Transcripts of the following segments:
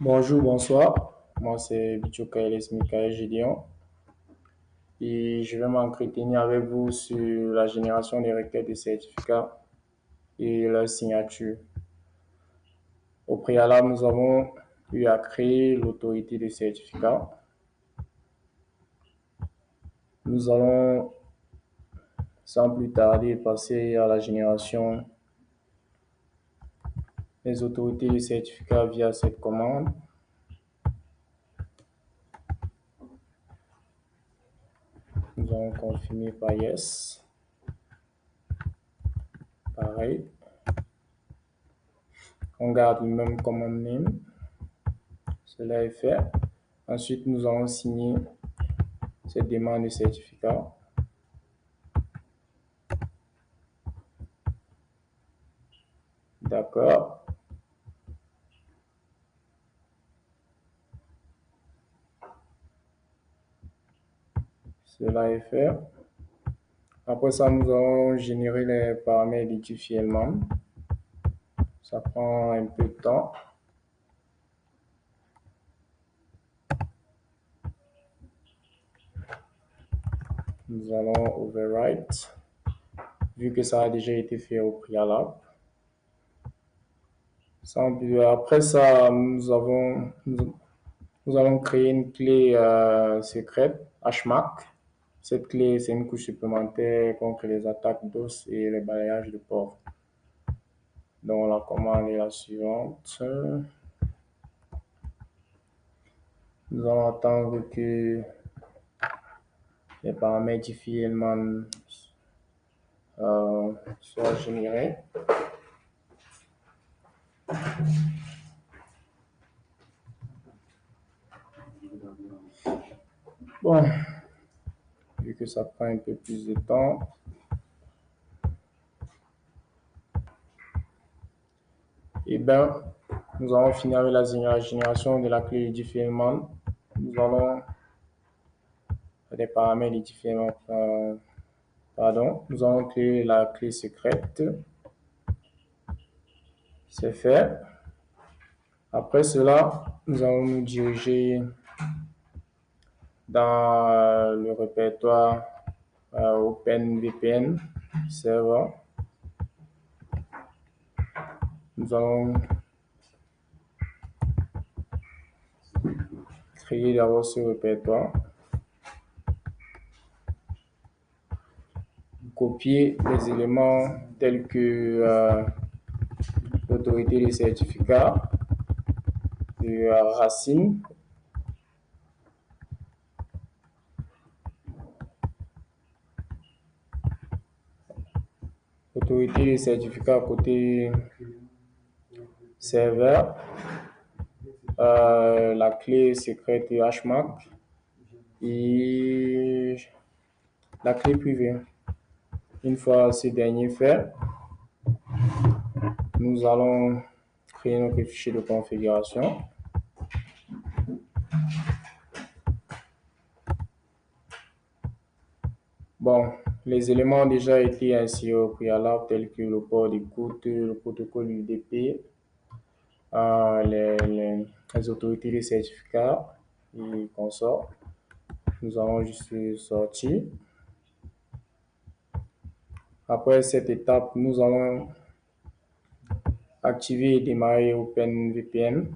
Bonjour, bonsoir. Moi, c'est Bichokaeles Mikael Gideon et je vais m'entretenir avec vous sur la génération des requêtes de certificats et leur signature. Au préalable, nous avons eu à créer l'autorité de certificat. Nous allons sans plus tarder passer à la génération des autorités de certificats via cette commande. Nous allons confirmer par yes. Pareil. On garde le même command name. Cela est fait. Ensuite, nous allons signer cette demande de certificat. D'accord. Cela est fait. Après ça, nous allons générer les paramètres identifiellement. Ça prend un peu de temps. Nous allons overwrite, vu que ça a déjà été fait au préalable. Après ça, nous allons créer une clé secrète, HMAC. Cette clé, c'est une couche supplémentaire contre les attaques d'os et les balayages de porc. Donc la commande est la suivante. Nous allons attendre que les paramètres difficilement soient générés. Bon, vu que ça prend un peu plus de temps, et bien, nous allons finir avec la génération de la clé différemment. Nous allons faire des paramètres différents. Nous allons créer la clé secrète. C'est fait. Après cela, nous allons nous diriger dans le répertoire OpenVPN Server. Nous allons créer d'abord ce répertoire, copier les éléments tels que l'autorité des certificats, racine, autorité des certificats côté serveur, la clé secrète HMAC et la clé privée. Une fois ce dernier fait, nous allons créer notre fichier de configuration. Bon, les éléments ont déjà été insérés au préalable, tels que le port d'écoute, le protocole UDP, les autorités des certificats et consorts. Nous allons juste sortir. Après cette étape, nous allons activer et démarrer OpenVPN.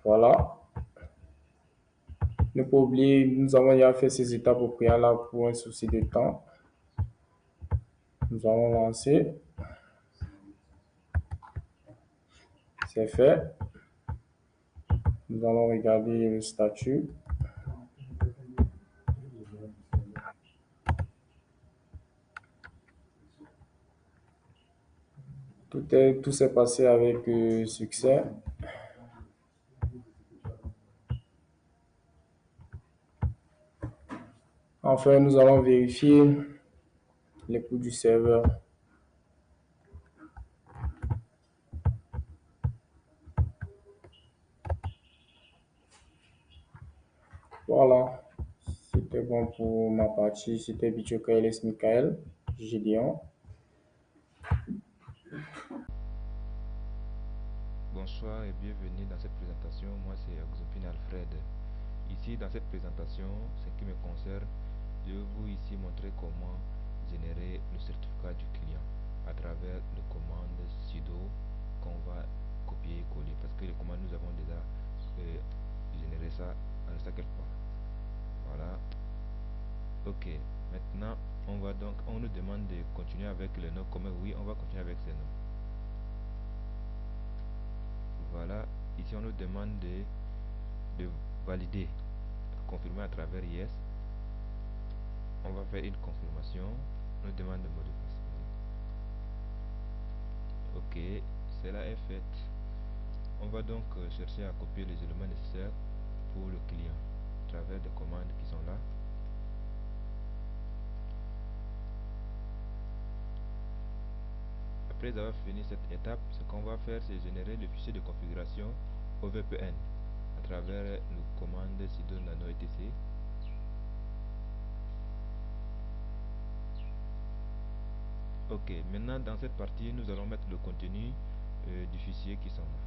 Voilà. Ne pas oublier, nous avons déjà fait ces étapes au préalable pour un souci de temps. Nous allons lancer. C'est fait. Nous allons regarder le statut. Tout s'est passé avec succès. Enfin, nous allons vérifier les coûts du serveur. Voilà, c'était bon pour ma partie. C'était Bichokaeles Mikael. Gideon. Bonsoir et bienvenue dans cette présentation. Moi, c'est Oxopine Alfred. Ici, dans cette présentation, ce qui me concerne, je vais vous ici montrer comment générer le certificat du client à travers les commandes sudo qu'on va copier et coller. Parce que les commandes, nous avons déjà généré ça quelque part. Voilà. Ok. Maintenant, on nous demande de continuer avec le nom commun. Oui, on va continuer avec ces noms. Voilà. Ici, on nous demande de valider, confirmer à travers yes. On va faire une confirmation. On nous demande le mot de passe. Ok, cela est fait. On va donc chercher à copier les éléments nécessaires pour le client à travers des commandes qui sont là. Après avoir fini cette étape, ce qu'on va faire, c'est générer le fichier de configuration OVPN à travers le commande sudo nano etc. Ok, maintenant dans cette partie, nous allons mettre le contenu du fichier qui sont là.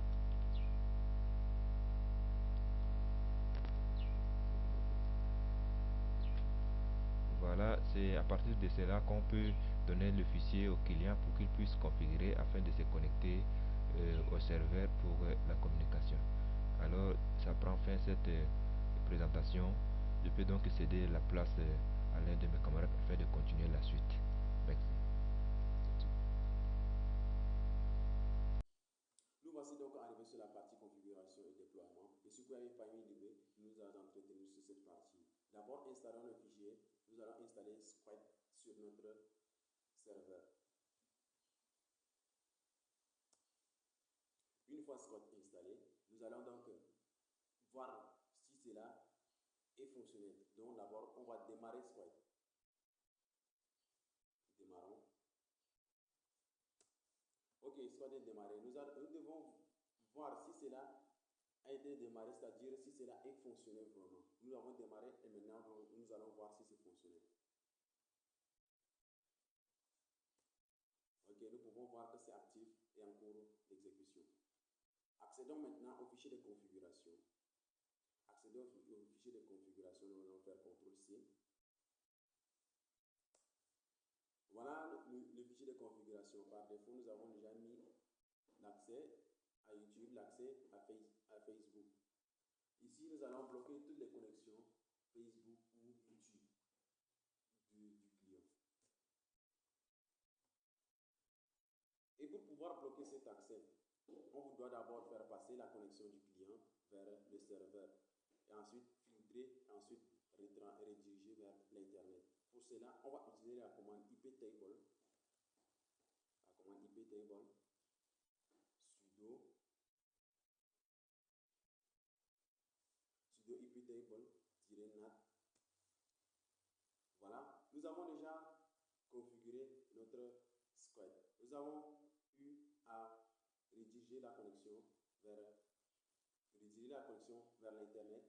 Voilà, c'est à partir de cela qu'on peut donner le fichier au client pour qu'il puisse configurer afin de se connecter au serveur pour la communication. Alors, ça prend fin cette présentation. Je peux donc céder la place à l'un de mes camarades afin de continuer la suite. Merci. Nous voici donc arrivés sur la partie configuration et déploiement. Et ce que vous avez parmi l'idée, nous allons entretenir sur cette partie. D'abord, installons le fichier. Nous allons installer Squid sur notre serveur. Une fois Squid installé, nous allons donc voir si cela est fonctionnel. Donc d'abord, on va démarrer Squid. Démarrons. Ok, Squid est démarré. Nous devons voir si cela a été démarré, c'est-à-dire si cela est fonctionnel vraiment. Nous avons démarré et maintenant nous allons voir si c'est fonctionnel. Ok, nous pouvons voir que c'est actif et en cours d'exécution. Accédons maintenant au fichier de configuration. Accédons au fichier de configuration, nous allons faire CTRL-C. Voilà le fichier de configuration. Par défaut, nous avons déjà mis l'accès à YouTube, l'accès à Facebook. Ici, nous allons bloquer toutes les connexions Facebook ou YouTube du client. Et pour pouvoir bloquer cet accès, on vous doit d'abord faire passer la connexion du client vers le serveur et ensuite filtrer, ensuite rediriger vers l'Internet. Pour cela, on va utiliser la commande iptable, sudo iptable-nat. Voilà, nous avons déjà configuré notre Squid. Nous avons eu à rediriger la connexion vers l'Internet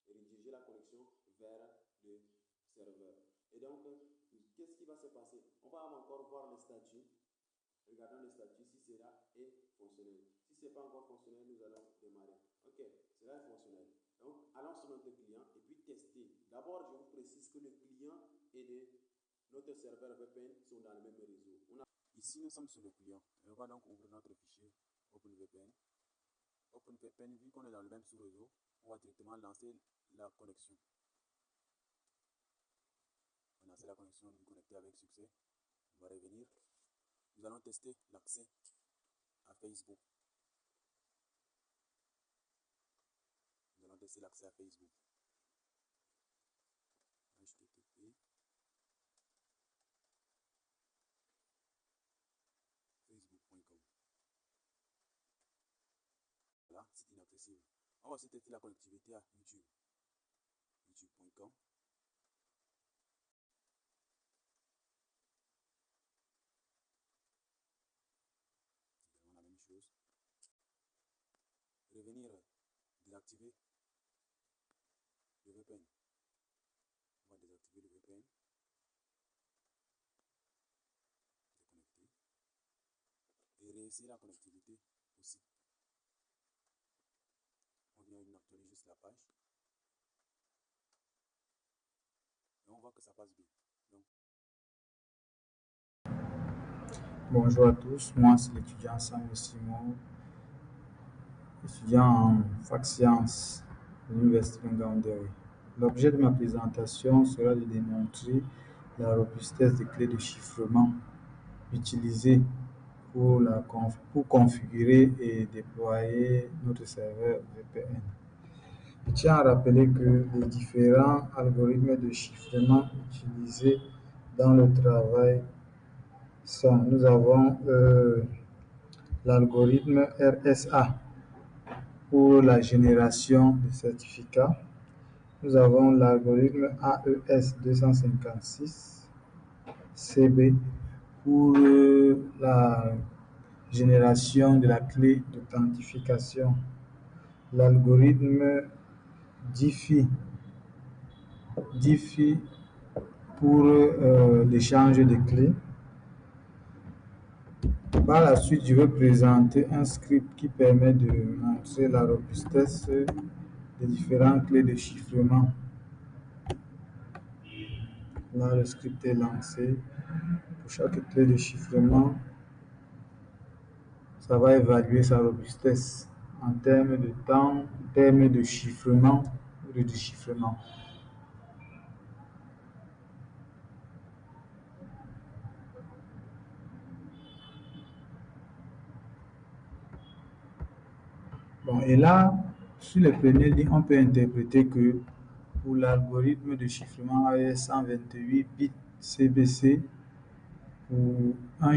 et rediriger la connexion vers le serveur. Et donc, qu'est-ce qui va se passer? On va encore voir le statut. Regardons le statut si cela est fonctionnel. Si ce n'est pas encore fonctionnel, nous allons démarrer. Ok, cela est fonctionnel. Donc, allons sur notre client et puis tester. D'abord, je vous précise que le client et notre serveur VPN sont dans le même réseau. Ici, nous sommes sur le client. On va donc ouvrir notre fichier OpenVPN. OpenVPN, vu qu'on est dans le même sous-réseau, on va directement lancer la connexion. On va lancer la connexion, nous connecter avec succès. On va revenir. Nous allons tester l'accès à Facebook. Nous allons tester l'accès à Facebook. HTTP facebook.com. Voilà, c'est inaccessible. On va aussi tester la connectivité à YouTube. youtube.com. Également la même chose. Revenir désactiver le VPN. On va désactiver le VPN. essayer la connectivité aussi. On vient actualiser juste la page. Et on voit que ça passe bien. Donc, bonjour à tous, moi c'est l'étudiant Samuel Simon, étudiant en fac sciences de l'Université de Ngaoundéré. L'objet de ma présentation sera de démontrer la robustesse des clés de chiffrement utilisées pour configurer et déployer notre serveur VPN. Je tiens à rappeler que les différents algorithmes de chiffrement utilisés dans le travail sont, nous avons l'algorithme RSA pour la génération de certificats. Nous avons l'algorithme AES 256 CB pour la génération de la clé d'authentification. L'algorithme Diffie pour l'échange de clés. Par la suite, je vais présenter un script qui permet de montrer la robustesse des différentes clés de chiffrement. Là, le script est lancé. Pour chaque clé de chiffrement, ça va évaluer sa robustesse en termes de temps, en termes de chiffrement ou de déchiffrement. Bon, et là, sur les premières lignes, on peut interpréter que pour l'algorithme de chiffrement AES 128 bits CBC, pour un